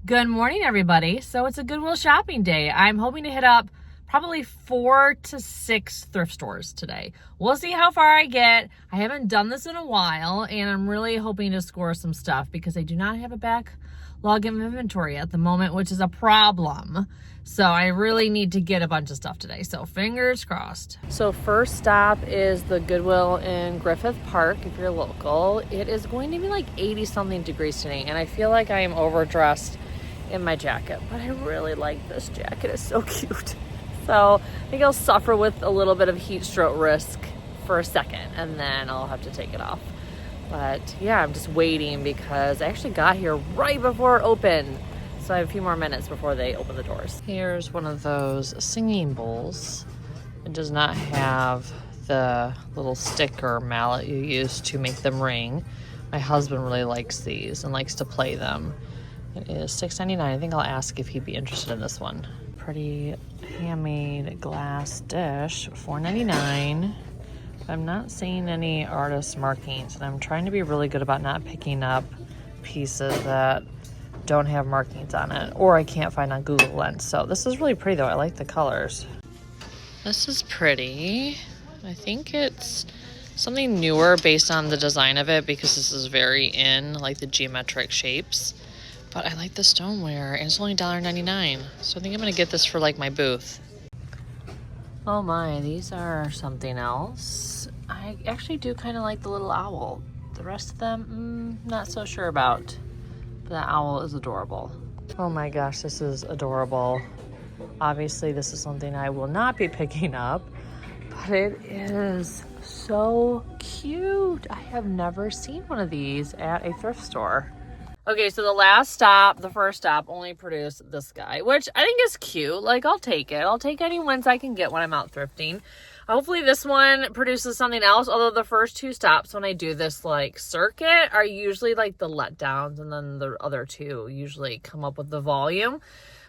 Good morning, everybody. So it's a Goodwill shopping day. I'm hoping to hit up probably 4 to 6 thrift stores today. We'll see how far I get. I haven't done this in a while, and I'm really hoping to score some stuff because I do not have a backlog of inventory at the moment, which is a problem. So I really need to get a bunch of stuff today. So fingers crossed. So first stop is the Goodwill in Griffith Park if you're local. It is going to be like 80 something degrees today, and I feel like I am overdressed in my jacket, but I really like this jacket. It's so cute. So I think I'll suffer with a little bit of heat stroke risk for a second, and then I'll have to take it off. But yeah, I'm just waiting because I actually got here right before it opened. So I have a few more minutes before they open the doors. Here's one of those singing bowls. It does not have the little stick or mallet you use to make them ring. My husband really likes these and likes to play them. It is $6.99. I think I'll ask if he'd be interested in this one. Pretty handmade glass dish, $4.99. I'm not seeing any artist markings, and I'm trying to be really good about not picking up pieces that don't have markings on it, or I can't find on Google Lens. So this is really pretty though. I like the colors. This is pretty. I think it's something newer based on the design of it because this is very in, like the geometric shapes. But I like the stoneware, and it's only $1.99. So I think I'm gonna get this for like my booth. Oh my, these are something else. I actually do kind of like the little owl. The rest of them, not so sure about. But that owl is adorable. Oh my gosh, this is adorable. Obviously, this is something I will not be picking up, but it is so cute. I have never seen one of these at a thrift store. Okay, so the last stop, the first stop, only produced this guy, which I think is cute. Like, I'll take it. I'll take any wins I can get when I'm out thrifting. Hopefully this one produces something else, although the first two stops when I do this, like, circuit are usually, like, the letdowns, and then the other two usually come up with the volume.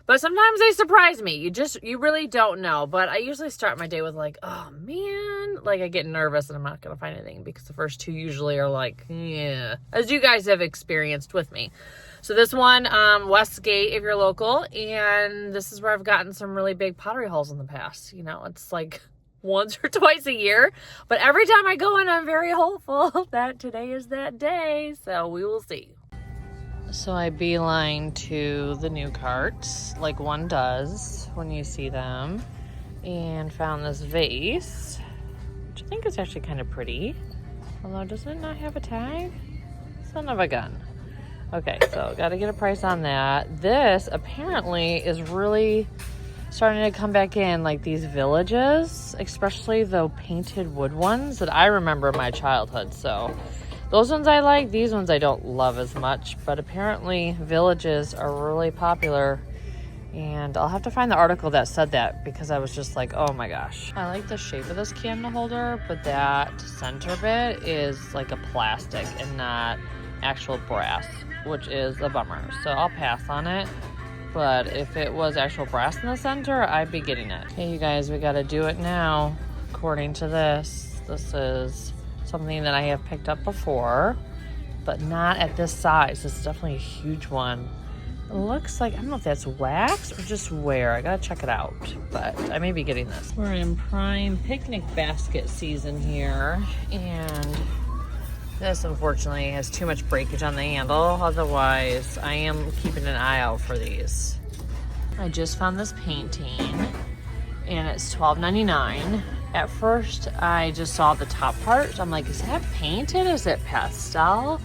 But sometimes they surprise me. You really don't know. But I usually start my day with like, oh man, like I get nervous and I'm not going to find anything because the first two usually are like, yeah, as you guys have experienced with me. So this one, Westgate, if you're local, and this is where I've gotten some really big pottery hauls in the past. You know, it's like once or twice a year, but every time I go in, I'm very hopeful that today is that day. So we will see. So I beeline to the new carts, like one does when you see them, and found this vase, which I think is actually kind of pretty. Although, does it not have a tag? Son of a gun. Okay, so got to get a price on that. This apparently is really starting to come back in, like these villages, especially the painted wood ones that I remember in my childhood. So those ones I like, these ones I don't love as much, but apparently villages are really popular, and I'll have to find the article that said that because I was just like, oh my gosh. I like the shape of this candle holder, but that center bit is like a plastic and not actual brass, which is a bummer. So I'll pass on it, but if it was actual brass in the center, I'd be getting it. Okay, you guys, we gotta do it now. According to this, this is something that I have picked up before, but not at this size. This is definitely a huge one. It looks like, I don't know if that's wax or just wear. I gotta check it out, but I may be getting this. We're in prime picnic basket season here, and this unfortunately has too much breakage on the handle. Otherwise, I am keeping an eye out for these. I just found this painting, and it's $12.99. At first, I just saw the top part. I'm like, is that painted? Is it pastel?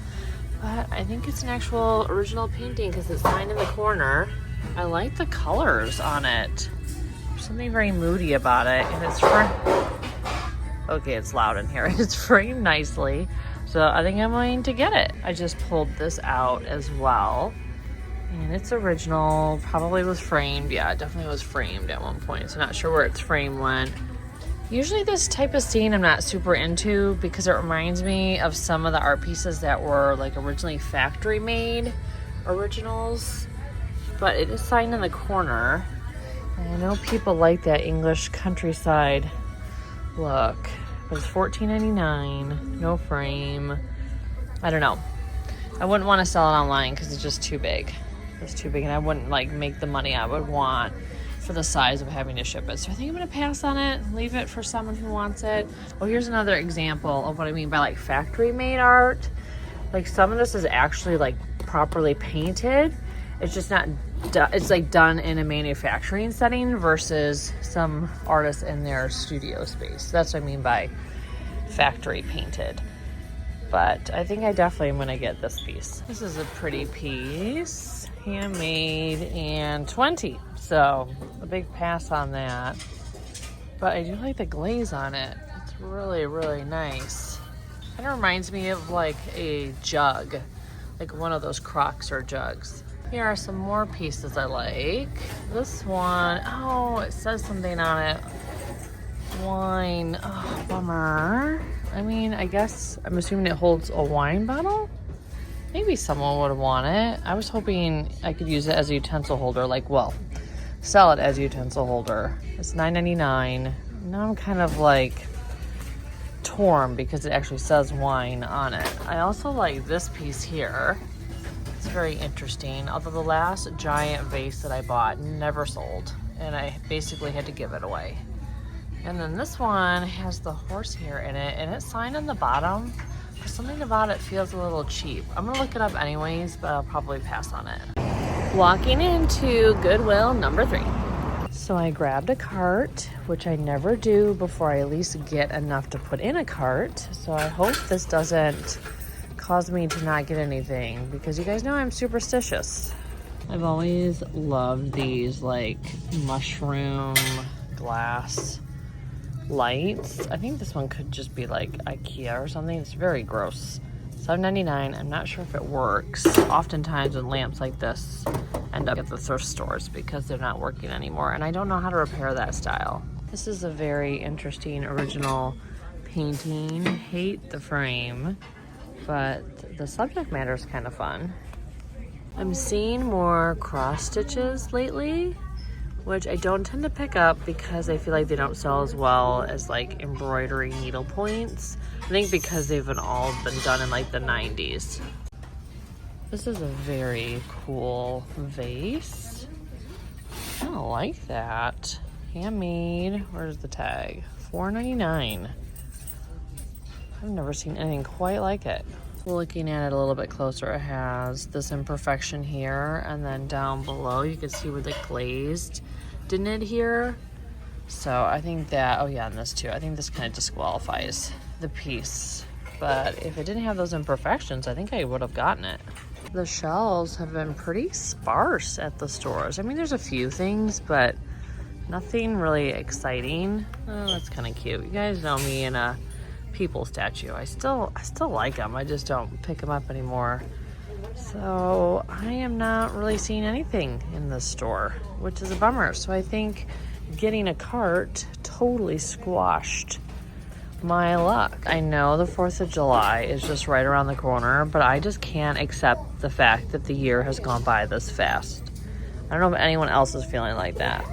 But I think it's an actual original painting because it's signed in the corner. I like the colors on it. There's something very moody about it. And it's okay, it's loud in here. It's framed nicely. So I think I'm going to get it. I just pulled this out as well. And it's original. Probably was framed. Yeah, it definitely was framed at one point. So not sure where its frame went. Usually this type of scene I'm not super into because it reminds me of some of the art pieces that were like originally factory made originals, but it is signed in the corner. And I know people like that English countryside look. It was $14.99, no frame. I don't know. I wouldn't want to sell it online because it's just too big. It's too big, and I wouldn't like make the money I would want for the size of having to ship it. So I think I'm gonna pass on it, leave it for someone who wants it. Oh, here's another example of what I mean by like factory made art. Like some of this is actually like properly painted. It's just not, it's like done in a manufacturing setting versus some artists in their studio space. That's what I mean by factory painted. But I think I definitely am gonna get this piece. This is a pretty piece, handmade and 20. So a big pass on that. But I do like the glaze on it. It's really, really nice. Kind of reminds me of like a jug, like one of those Crocs or jugs. Here are some more pieces I like. This one, oh, it says something on it. Wine, oh, bummer. I mean, I guess, I'm assuming it holds a wine bottle? Maybe someone would want it. I was hoping I could use it as a utensil holder, like, well, sell it as a utensil holder. It's $9.99. Now I'm kind of like torn because it actually says wine on it. I also like this piece here. It's very interesting. Although the last giant vase that I bought never sold, and I basically had to give it away. And then this one has the horsehair in it, and it's signed on the bottom. Something about it feels a little cheap. I'm gonna look it up anyways, but I'll probably pass on it. Walking into Goodwill number 3. So I grabbed a cart, which I never do before I at least get enough to put in a cart. So I hope this doesn't cause me to not get anything, because you guys know I'm superstitious. I've always loved these like mushroom glass lights. I think this one could just be like IKEA or something. It's very gross. $7.99. I'm not sure if it works. Oftentimes when lamps like this end up at the thrift stores because they're not working anymore, and I don't know how to repair that style. This is a very interesting original painting. Hate the frame, but the subject matter is kind of fun. I'm seeing more cross stitches lately, which I don't tend to pick up because I feel like they don't sell as well as like embroidery needle points. I think because they've all been done in like the 90s. This is a very cool vase. I don't like that. Handmade. Where's the tag? $4.99. I've never seen anything quite like it. Looking at it a little bit closer, it has this imperfection here, and then down below you can see where the glazed didn't adhere. So I think that, oh yeah, and this too, I think this kind of disqualifies the piece. But if it didn't have those imperfections, I think I would have gotten it. The shelves have been pretty sparse at the stores. I mean, there's a few things, but nothing really exciting. Oh, that's kind of cute. You guys know me in a people statue. I still like them. I just don't pick them up anymore. So I am not really seeing anything in this store, which is a bummer. So I think getting a cart totally squashed my luck. I know the 4th of July is just right around the corner, but I just can't accept the fact that the year has gone by this fast. I don't know if anyone else is feeling like that.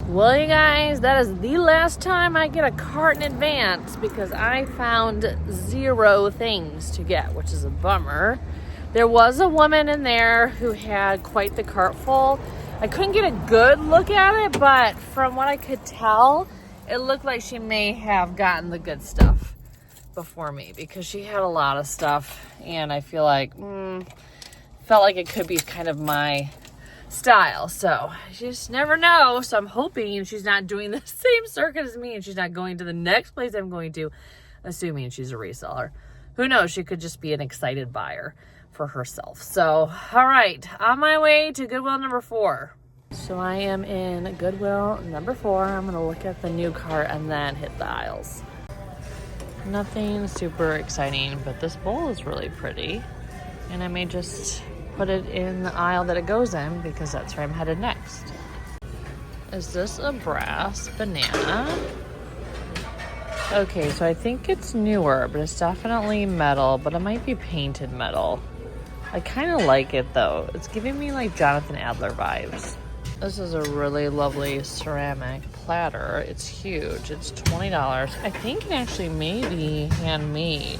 Well, you guys, that is the last time I get a cart in advance because I found 0 things to get, which is a bummer. There was a woman in there who had quite the cart full. I couldn't get a good look at it, but from what I could tell, it looked like she may have gotten the good stuff before me because she had a lot of stuff, and I feel like, felt like it could be kind of my style. So you just never know. So I'm hoping she's not doing the same circuit as me and she's not going to the next place I'm going to, assuming she's a reseller. Who knows? She could just be an excited buyer for herself. So, all right, on my way to Goodwill number 4. So I am in Goodwill number 4. I'm gonna look at the new cart and then hit the aisles. Nothing super exciting, but this bowl is really pretty. And I may just put it in the aisle that it goes in because that's where I'm headed next. Is this a brass banana? Okay, so I think it's newer, but it's definitely metal, but it might be painted metal. I kind of like it though. It's giving me like Jonathan Adler vibes. This is a really lovely ceramic platter. It's huge. It's $20. I think it actually may be handmade.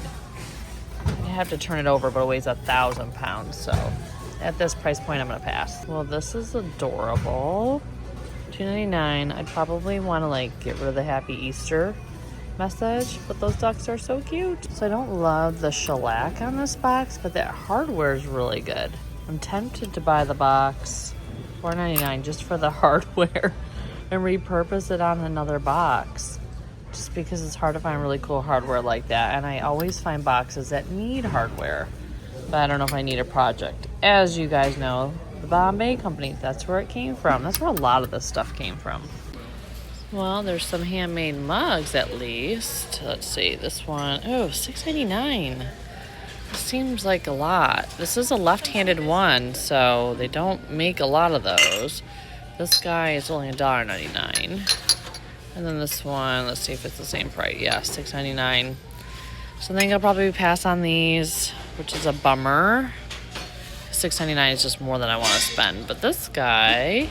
I have to turn it over, but it weighs 1,000 pounds, so At this price point, I'm gonna pass. Well, this is adorable. $2.99. I'd probably want to like get rid of the Happy Easter message, but those ducks are so cute. So I don't love the shellac on this box, but that hardware is really good. I'm tempted to buy the box, $4.99, just for the hardware and repurpose it on another box, just because it's hard to find really cool hardware like that. And I always find boxes that need hardware, but I don't know if I need a project. As you guys know, the Bombay company, that's where it came from. That's where a lot of this stuff came from. Well, there's some handmade mugs at least. Let's see, this one, oh, $6.99. This seems like a lot. This is a left-handed one, so they don't make a lot of those. This guy is only $1.99. And then this one, let's see if it's the same price. Yeah, $6.99. So I think I'll probably pass on these, which is a bummer. $6.99 is just more than I want to spend. But this guy,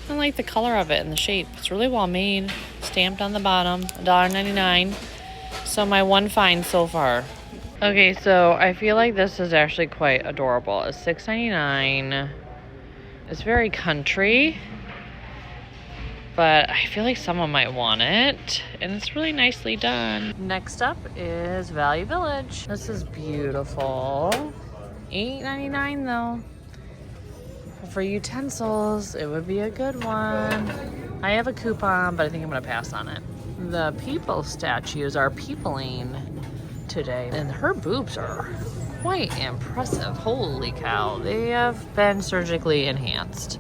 I like the color of it and the shape. It's really well made. Stamped on the bottom, $1.99. So my one find so far. Okay, so I feel like this is actually quite adorable. It's $6.99. It's very country, but I feel like someone might want it, and it's really nicely done. Next up is Value Village. This is beautiful. $8.99 though. For utensils, it would be a good one. I have a coupon, but I think I'm gonna pass on it. The people statues are peopling today, and her boobs are quite impressive. Holy cow, they have been surgically enhanced.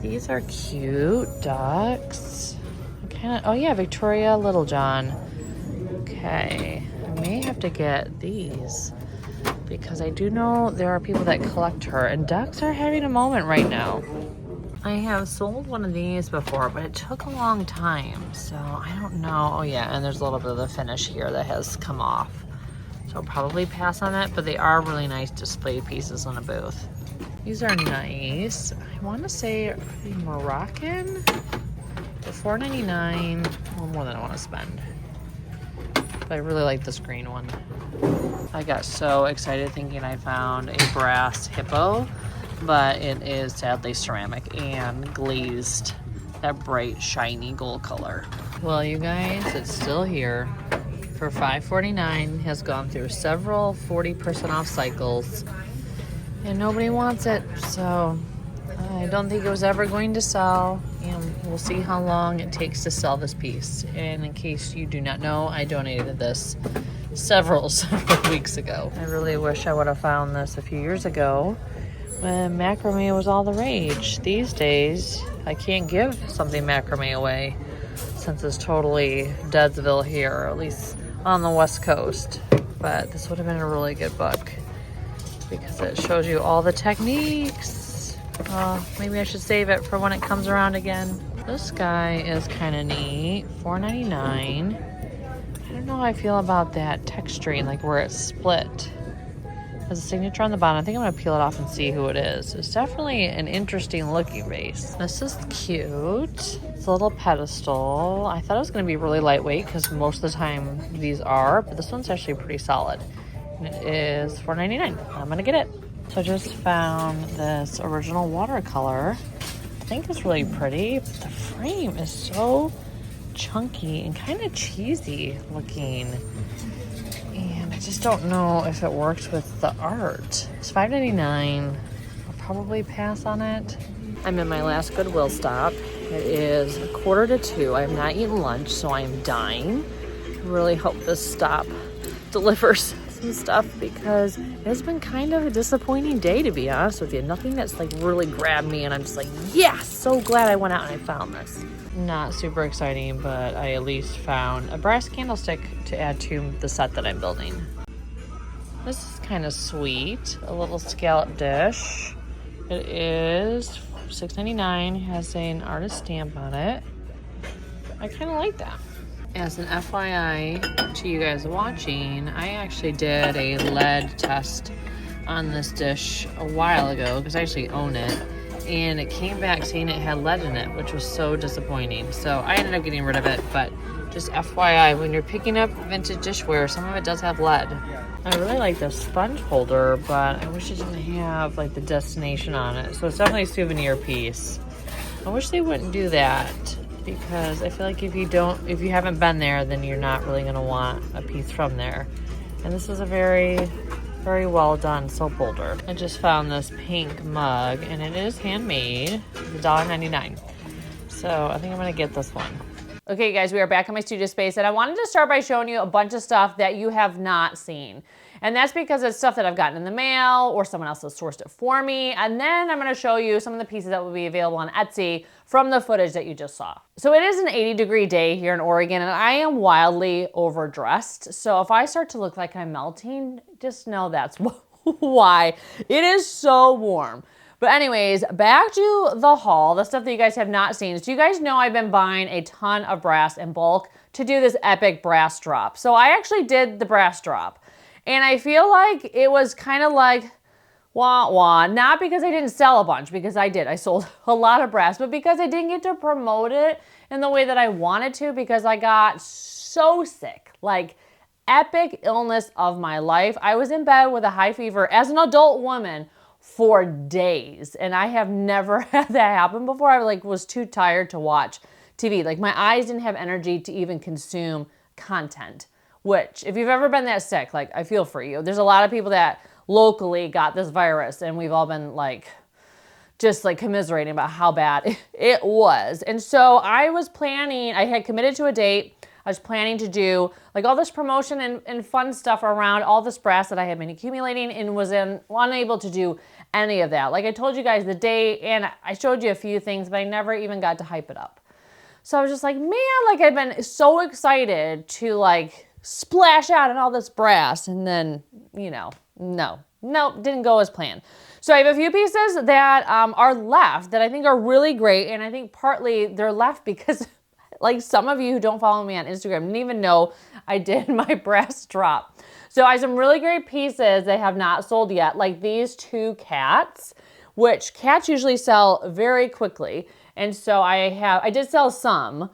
These are cute ducks. Oh yeah, Victoria Littlejohn. Okay, I may have to get these because I do know there are people that collect her, and ducks are having a moment right now. I have sold one of these before, but it took a long time, so I don't know. Oh yeah, and there's a little bit of the finish here that has come off, so I'll probably pass on it, but they are really nice display pieces in a booth. These are nice. I want to say Moroccan. They're $4.99. Well, more than I want to spend. But I really like this green one. I got so excited thinking I found a brass hippo, but it is sadly ceramic and glazed, that bright, shiny gold color. Well, you guys, it's still here for $5.49. Has gone through several 40% off cycles, and nobody wants it, so I don't think it was ever going to sell, and we'll see how long it takes to sell this piece. And in case you do not know, I donated this several weeks ago. I really wish I would have found this a few years ago when macrame was all the rage. These days, I can't give something macrame away since it's totally Deadsville here, or at least on the West Coast. But this would have been a really good book because it shows you all the techniques. Maybe I should save it for when it comes around again. This guy is kind of neat, $4.99. I don't know how I feel about that texturing, like where it's split. Has a signature on the bottom. I think I'm gonna peel it off and see who it is. It's definitely an interesting looking vase. This is cute. It's a little pedestal. I thought it was gonna be really lightweight because most of the time these are, but this one's actually pretty solid. And it is $4.99. I'm gonna get it. So I just found this original watercolor. I think it's really pretty, but the frame is so chunky and kind of cheesy looking. And I just don't know if it works with the art. It's $5.99. I'll probably pass on it. I'm in my last Goodwill stop. It is 1:45. I have not eaten lunch, so I'm dying. I really hope this stop delivers some stuff because it has been kind of a disappointing day, to be honest with you. Nothing that's like really grabbed me and I'm just like, yeah, so glad I went out and I found this. Not super exciting, but I at least found a brass candlestick to add to the set that I'm building. This is kind of sweet, a little scallop dish. It is $6.99, has an artist stamp on it. I kind of like that. As an FYI to you guys watching, I actually did a lead test on this dish a while ago because I actually own it, and it came back saying it had lead in it, which was so disappointing. So I ended up getting rid of it, but just FYI, when you're picking up vintage dishware, some of it does have lead. I really like the sponge holder, but I wish it didn't have like the destination on it. So it's definitely a souvenir piece. I wish they wouldn't do that, because I feel like if you haven't been there, then you're not really gonna want a piece from there. And this is a very, very well done soap holder. I just found this pink mug, and it is handmade. It's $1.99. So I think I'm gonna get this one. Okay guys, we are back in my studio space, and I wanted to start by showing you a bunch of stuff that you have not seen. And that's because it's stuff that I've gotten in the mail or someone else has sourced it for me. And then I'm gonna show you some of the pieces that will be available on Etsy from the footage that you just saw. So it is an 80-degree day here in Oregon, and I am wildly overdressed. So if I start to look like I'm melting, just know that's why. It is so warm. But anyways, back to the haul, the stuff that you guys have not seen. So you guys know I've been buying a ton of brass in bulk to do this epic brass drop. So I actually did the brass drop. And I feel like it was kind of like, wah wah, not because I didn't sell a bunch, because I did. I sold a lot of brass, but because I didn't get to promote it in the way that I wanted to, because I got so sick, like epic illness of my life. I was in bed with a high fever as an adult woman for days, and I have never had that happen before. I was too tired to watch TV. Like my eyes didn't have energy to even consume content, which if you've ever been that sick, like I feel for you. There's a lot of people that locally got this virus, and we've all been just commiserating about how bad it was. And so I was planning, I had committed to a date. I was planning to do all this promotion and fun stuff around all this brass that I had been accumulating, and was unable to do any of that. Like I told you guys the day, and I showed you a few things, but I never even got to hype it up. So I was just like, man, I've been so excited to splash out in all this brass, and then, no, didn't go as planned. So I have a few pieces that are left that I think are really great, and I think partly they're left because some of you who don't follow me on Instagram didn't even know I did my brass drop. So I have some really great pieces that have not sold yet, like these two cats, which cats usually sell very quickly. And so I did sell some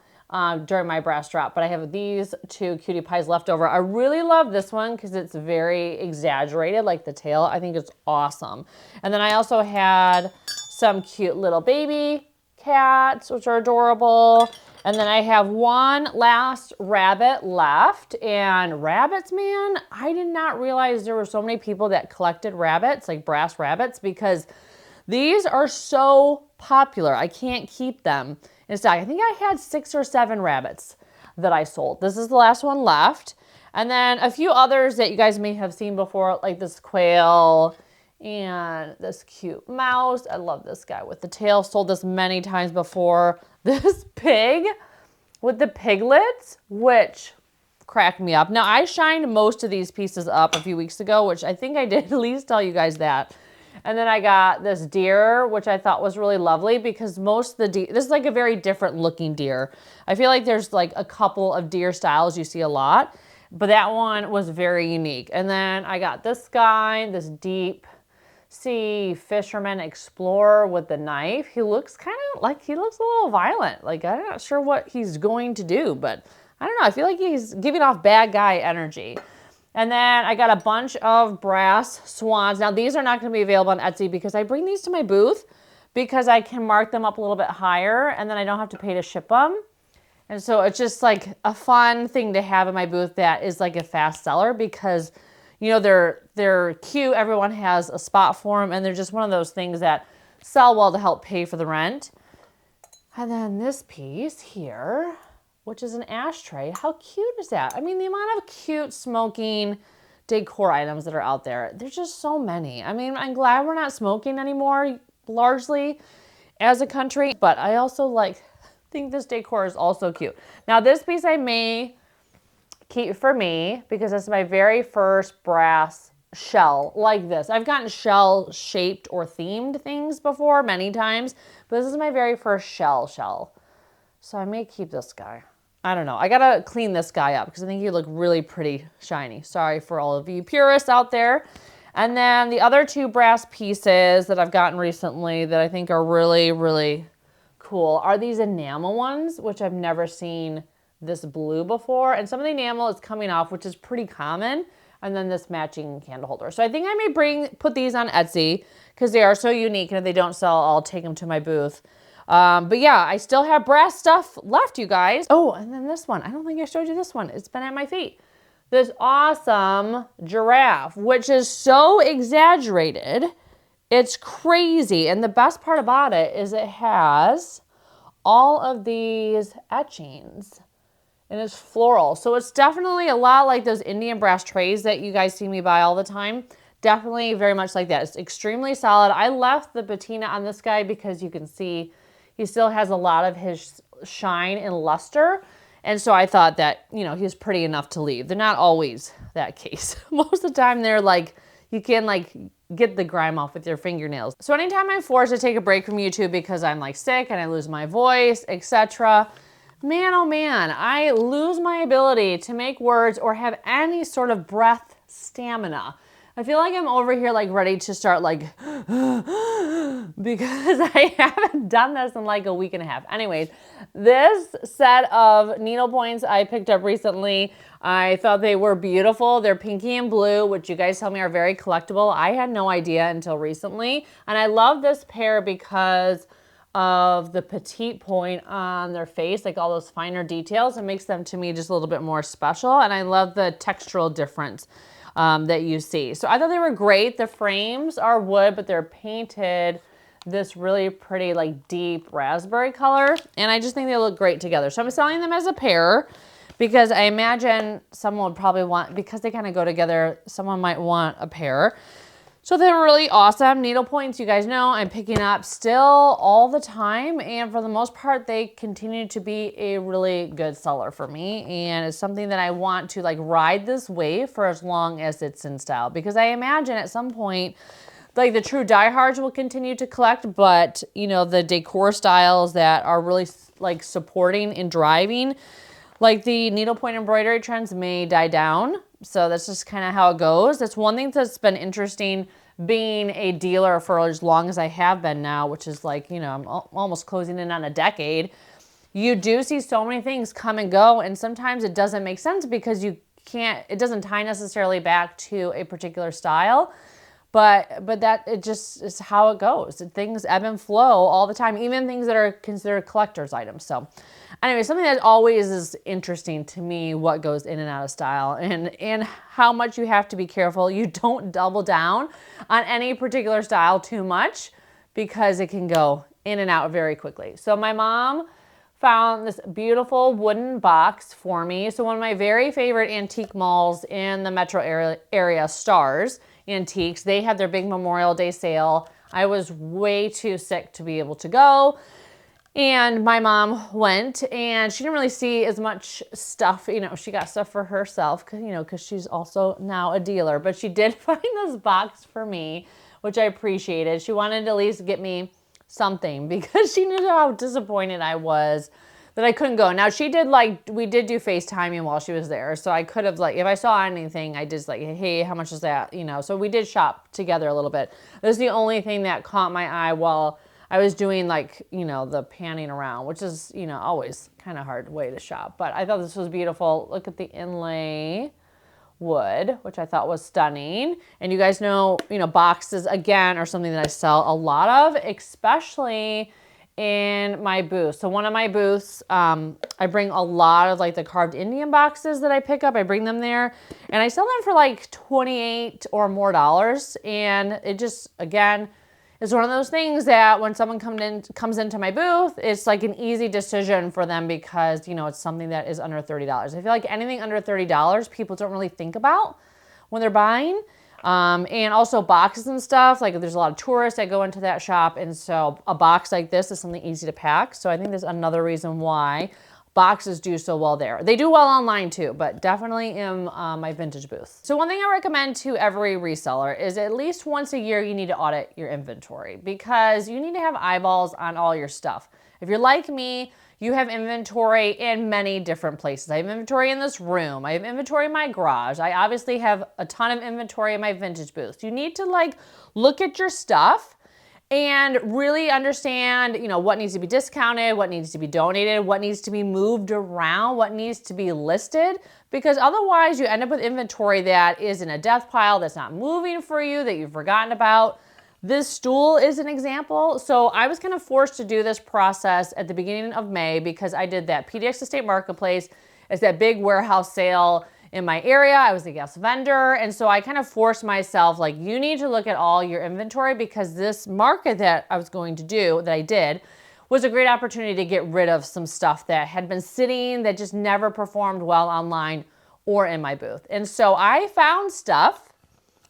during my brass drop, but I have these two cutie pies left over. I really love this one because it's very exaggerated, like the tail. I think it's awesome. And then I also had some cute little baby cats, which are adorable. And then I have one last rabbit left. And rabbits, man, I did not realize there were so many people that collected rabbits, like brass rabbits, because these are so popular. I can't keep them in stock. I think I had 6 or 7 rabbits that I sold. This is the last one left. And then a few others that you guys may have seen before, like this quail and this cute mouse. I love this guy with the tail. Sold this many times before. This pig with the piglets, which cracked me up. Now, I shined most of these pieces up a few weeks ago, which I think I did at least tell you guys that. And then I got this deer, which I thought was really lovely because most of the deer, this is a very different looking deer. I feel like there's a couple of deer styles you see a lot, but that one was very unique. And then I got this guy, this deep sea fisherman explorer with the knife. He looks he looks a little violent. I'm not sure what he's going to do, but I don't know. I feel like he's giving off bad guy energy. And then I got a bunch of brass swans. Now these are not going to be available on Etsy because I bring these to my booth because I can mark them up a little bit higher and then I don't have to pay to ship them. And so it's just a fun thing to have in my booth that is a fast seller because they're cute. Everyone has a spot for them, and they're just one of those things that sell well to help pay for the rent. And then this piece here, which is an ashtray. How cute is that? I mean, the amount of cute smoking decor items that are out there, there's just so many. I mean, I'm glad we're not smoking anymore, largely as a country, but I also think this decor is also cute. Now, this piece I may keep for me because this is my very first brass shell like this. I've gotten shell shaped or themed things before many times, but this is my very first shell. So I may keep this guy. I don't know. I gotta clean this guy up because I think he looked really pretty shiny. Sorry for all of you purists out there. And then the other two brass pieces that I've gotten recently that I think are really, really cool are these enamel ones, which I've never seen this blue before. And some of the enamel is coming off, which is pretty common. and then this matching candle holder. So I think I may put these on Etsy because they are so unique, and if they don't sell, I'll take them to my booth. But yeah, I still have brass stuff left, you guys. Oh, and then this one. I don't think I showed you this one. It's been at my feet. This awesome giraffe, which is so exaggerated. It's crazy. And the best part about it is it has all of these etchings. And it's floral. So it's definitely a lot like those Indian brass trays that you guys see me buy all the time. Definitely very much like that. It's extremely solid. I left the patina on this guy because you can see he still has a lot of his shine and luster. And so I thought that, you know, he's pretty enough to leave. They're not always that case. Most of the time they're like, you can like get the grime off with your fingernails. So anytime I'm forced to take a break from YouTube because I'm like sick and I lose my voice, etc., man, oh man, I lose my ability to make words or have any sort of breath stamina. I feel like I'm over here like ready to start like, because I haven't done this in like a week and a half. Anyways, this set of needle points I picked up recently, I thought they were beautiful. They're pinky and blue, which you guys tell me are very collectible. I had no idea until recently. And I love this pair because of the petite point on their face, like all those finer details. It makes them to me just a little bit more special. And I love the textural difference that you see. So I thought they were great. The frames are wood, but they're painted this really pretty like deep raspberry color. And I just think they look great together. So I'm selling them as a pair because I imagine someone would probably want, because they kind of go together, someone might want a pair. So they're really awesome. Needle points, you guys know, I'm picking up still all the time. And for the most part, they continue to be a really good seller for me. And it's something that I want to like ride this wave for as long as it's in style. Because I imagine at some point, like the true diehards will continue to collect, but you know, the decor styles that are really like supporting and driving, like the needlepoint embroidery trends may die down. So that's just kind of how it goes. That's one thing that's been interesting being a dealer for as long as I have been now, which is like, you know, I'm almost closing in on a decade. You do see so many things come and go, and sometimes it doesn't make sense because you can't, it doesn't tie necessarily back to a particular style. But that, it just is how it goes. Things ebb and flow all the time, even things that are considered collector's items. So anyway, something that always is interesting to me, what goes in and out of style and how much you have to be careful. You don't double down on any particular style too much because it can go in and out very quickly. So my mom found this beautiful wooden box for me. So one of my very favorite antique malls in the metro area, Stars Antiques, they had their big Memorial Day sale. I was way too sick to be able to go. And my mom went, and she didn't really see as much stuff. You know, she got stuff for herself, you know, because she's also now a dealer. But she did find this box for me, which I appreciated. She wanted to at least get me something because she knew how disappointed I was that I couldn't go. Now she did like, we did do FaceTiming while she was there. So I could have like, if I saw anything, I just like, hey, how much is that? You know, so we did shop together a little bit. This is the only thing that caught my eye while I was doing like, you know, the panning around, which is, you know, always kind of hard way to shop. But I thought this was beautiful. Look at the inlay wood, which I thought was stunning. And you guys know, you know, boxes again are something that I sell a lot of, especially in my booth. So one of my booths, I bring a lot of like the carved Indian boxes that I pick up. I bring them there and I sell them for like $28 or more. And it just, again, is one of those things that when someone comes into my booth, it's like an easy decision for them because, you know, it's something that is under $30. I feel like anything under $30, people don't really think about when they're buying. And also boxes and stuff, like there's a lot of tourists that go into that shop. And so a box like this is something easy to pack. So I think there's another reason why boxes do so well there. They do well online too, but definitely in my vintage booth. So one thing I recommend to every reseller is at least once a year, you need to audit your inventory because you need to have eyeballs on all your stuff. If you're like me, you have inventory in many different places. I have inventory in this room. I have inventory in my garage. I obviously have a ton of inventory in my vintage booth. You need to like look at your stuff and really understand, you know, what needs to be discounted, what needs to be donated, what needs to be moved around, what needs to be listed, because otherwise you end up with inventory that is in a death pile, that's not moving for you, that you've forgotten about. This stool is an example. So I was kind of forced to do this process at the beginning of May because I did that PDX Estate Marketplace. It's that big warehouse sale in my area. I was a guest vendor. And so I kind of forced myself, like, you need to look at all your inventory, because this market that I was going to do, that I did, was a great opportunity to get rid of some stuff that had been sitting, that just never performed well online or in my booth. And so I found stuff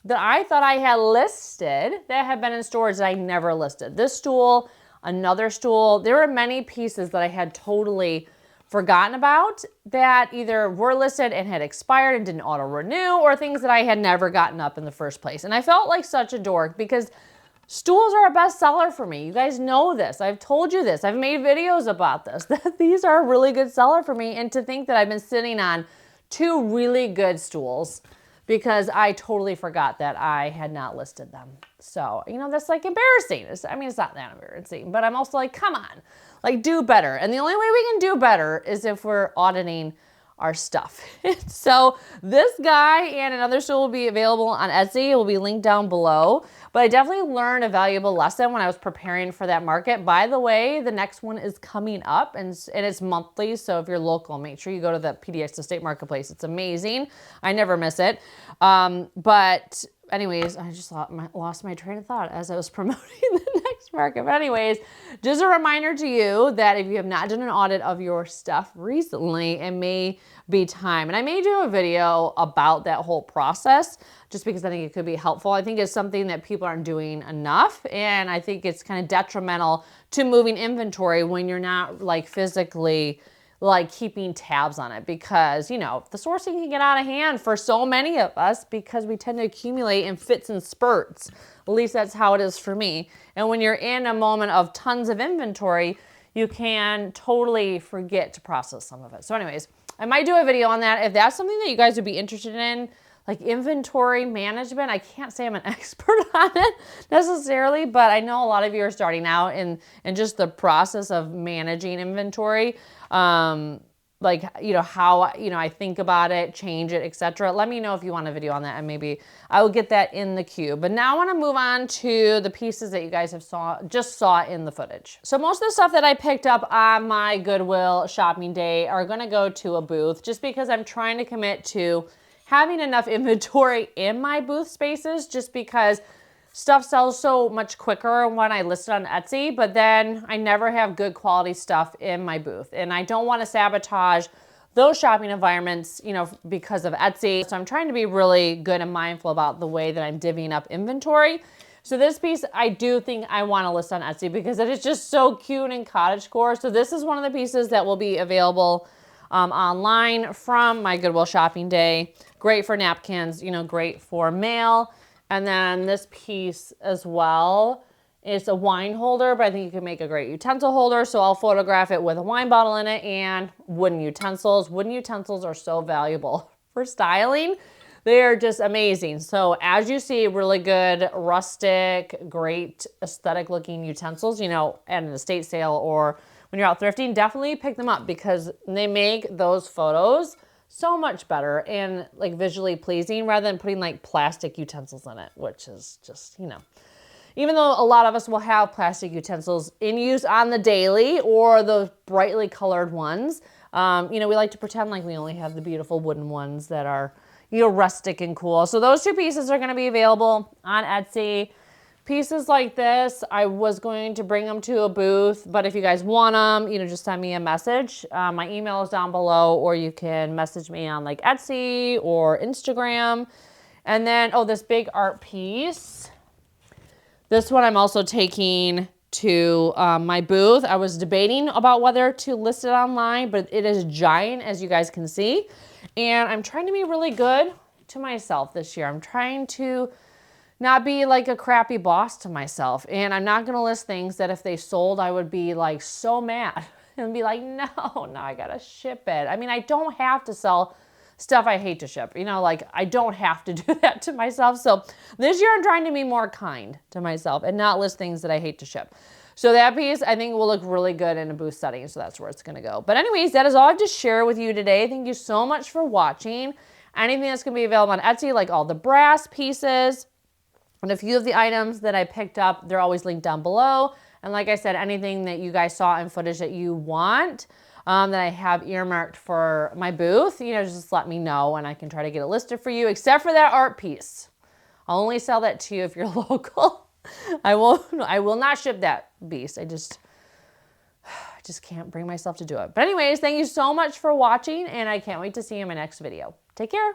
that I thought I had listed that had been in storage that I never listed. This stool, another stool, there were many pieces that I had totally forgotten about that either were listed and had expired and didn't auto renew, or things that I had never gotten up in the first place. And I felt like such a dork because stools are a best seller for me. You guys know this. I've told you this. I've made videos about this, that these are a really good seller for me. And to think that I've been sitting on 2 really good stools because I totally forgot that I had not listed them. So, you know, that's like embarrassing. I mean, it's not that embarrassing, but I'm also like, come on, like, do better. And the only way we can do better is if we're auditing our stuff. So this guy and another stool will be available on Etsy. It will be linked down below. But I definitely learned a valuable lesson when I was preparing for that market. By the way, the next one is coming up, and it's monthly. So if you're local, make sure you go to the PDX Estate Marketplace. It's amazing. I never miss it. But anyways, I just lost my train of thought as I was promoting the next market. But anyways, just a reminder to you that if you have not done an audit of your stuff recently, it may be time. And I may do a video about that whole process just because I think it could be helpful. I think it's something that people aren't doing enough. And I think it's kind of detrimental to moving inventory when you're not like physically like keeping tabs on it, because, you know, the sourcing can get out of hand for so many of us because we tend to accumulate in fits and spurts. At least that's how it is for me. And when you're in a moment of tons of inventory, you can totally forget to process some of it. So anyways, I might do a video on that. If that's something that you guys would be interested in, like inventory management, I can't say I'm an expert on it necessarily, but I know a lot of you are starting out in just the process of managing inventory. Like, you know, how, you know, I think about it, change it, etc. Let me know if you want a video on that, and maybe I will get that in the queue. But now I want to move on to the pieces that you guys have just saw in the footage. So most of the stuff that I picked up on my Goodwill shopping day are going to go to a booth, just because I'm trying to commit to having enough inventory in my booth spaces, just because stuff sells so much quicker when I list it on Etsy, but then I never have good quality stuff in my booth. And I don't want to sabotage those shopping environments, you know, because of Etsy. So I'm trying to be really good and mindful about the way that I'm divvying up inventory. So this piece, I do think I want to list on Etsy because it is just so cute and cottagecore. So this is one of the pieces that will be available online from my Goodwill shopping day. Great for napkins, you know, great for mail. And then this piece as well is a wine holder, but I think you can make a great utensil holder. So I'll photograph it with a wine bottle in it and wooden utensils. Wooden utensils are so valuable for styling. They are just amazing. So as you see, really good, rustic, great aesthetic looking utensils, you know, at an estate sale or when you're out thrifting, definitely pick them up because they make those photos so much better and like visually pleasing rather than putting like plastic utensils in it, which is just, you know, even though a lot of us will have plastic utensils in use on the daily or those brightly colored ones, you know, we like to pretend like we only have the beautiful wooden ones that are, you know, rustic and cool. So those 2 pieces are going to be available on Etsy. Pieces like this, I was going to bring them to a booth, but if you guys want them, you know, just send me a message. My email is down below, or you can message me on like Etsy or Instagram. And then, oh, this big art piece. This one I'm also taking to my booth. I was debating about whether to list it online, but it is giant, as you guys can see. And I'm trying to be really good to myself this year. I'm trying to not be like a crappy boss to myself. And I'm not going to list things that if they sold, I would be like so mad and be like, no, I got to ship it. I mean, I don't have to sell stuff I hate to ship. You know, like I don't have to do that to myself. So this year I'm trying to be more kind to myself and not list things that I hate to ship. So that piece I think will look really good in a boost setting. So that's where it's going to go. But anyways, that is all I have to share with you today. Thank you so much for watching. Anything that's going to be available on Etsy, like all the brass pieces and a few of the items that I picked up, they're always linked down below. And like I said, anything that you guys saw in footage that you want, that I have earmarked for my booth, you know, just let me know and I can try to get it listed for you, except for that art piece. I'll only sell that to you if you're local. I will not ship that beast. I just can't bring myself to do it. But anyways, thank you so much for watching and I can't wait to see you in my next video. Take care.